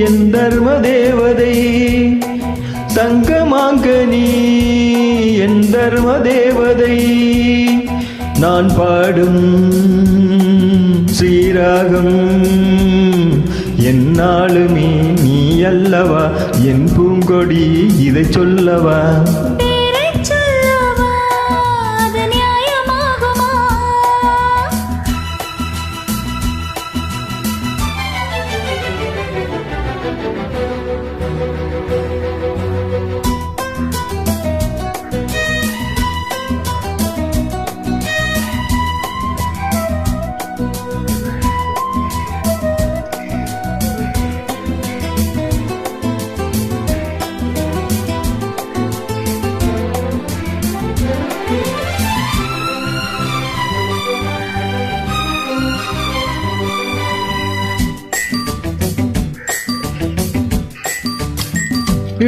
என் தர்ம தேவதை தங்கமாங்கனி என் தர்ம தேவதை நான் பாடும் ஸ்ரீராகம் என்னாலுமே நீ அல்லவா என் பூங்கொடி இதை சொல்லவா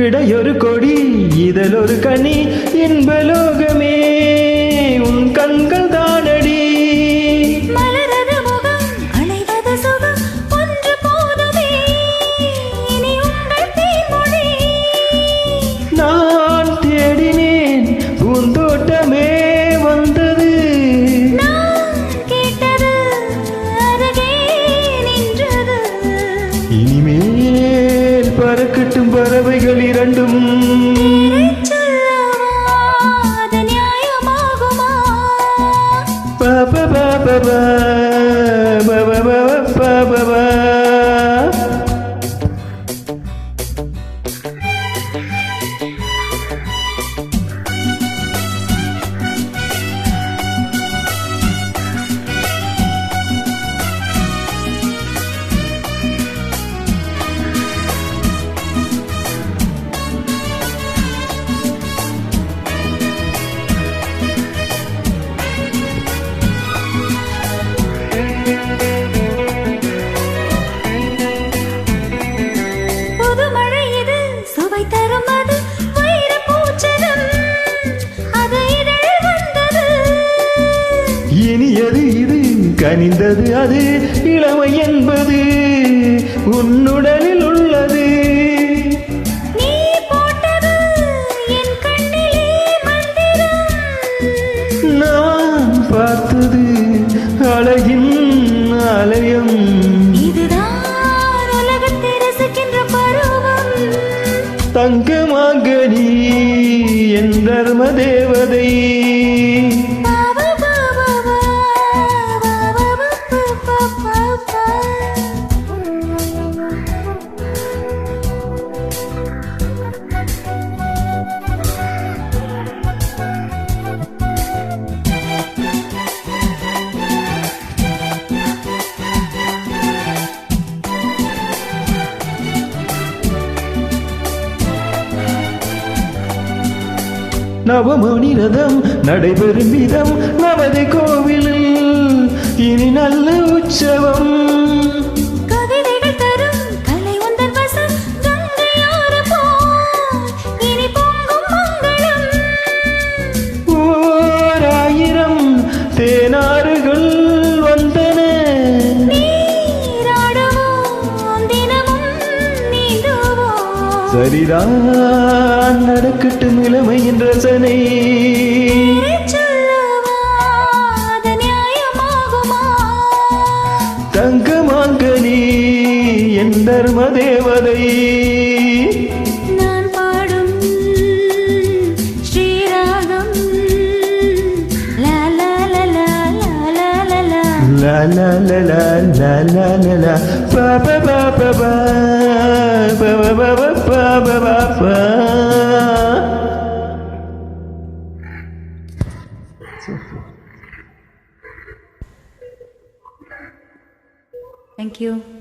இடையொரு கொடி இதழொரு கனி இன்பலோகமே உன் கண்கள் தானடி மலரது முகம் அணைவது சுகம் ஒன்று போதுமே இனி உங்கள் தேன்மொழி நான் தேடினேன் பூந்தோட்டமே வந்தது நான் கேட்டது அருகே நின்றது இனிமேல் பறக்கட்டும் பறவைகள் இரண்டும் பாபா பாபா பாபா பாபா இனியது இது கனிந்தது அது இளமை என்பது உன்னுடலில் உள்ளது நீ போட்டது என் கண்ணிலே மந்திரம் நான் பார்த்தது அழகின் ஆலயம் இதுதான் உலகத்தை ரசிக்கின்ற பருவம் தங்கமாங்கனி என் தர்ம தேவதை நவமணி ரதம் நடைபெறும் விதம் நமது கோவிலில் இனி நல்ல உற்சவம் கவிதைகள் தரும் கலை உந்தன் வசம் கங்கையாறு போல் இனி பொங்கும் மங்களம் ஓராயிரம் தேனாறுகள் வந்தன நீராடுவோம் தினமும் நீந்துவோம் சரிதான் நடக்கட்டும் இளமையின் ரசனை தங்கமாங்கனி என் தர்ம தேவதை நான் பாடும் ஸ்ரீராகம் லா லா லா லா லா லா லா la la la la la la la la ba ba ba ba ba ba ba ba ba ba ba ba. Thank you.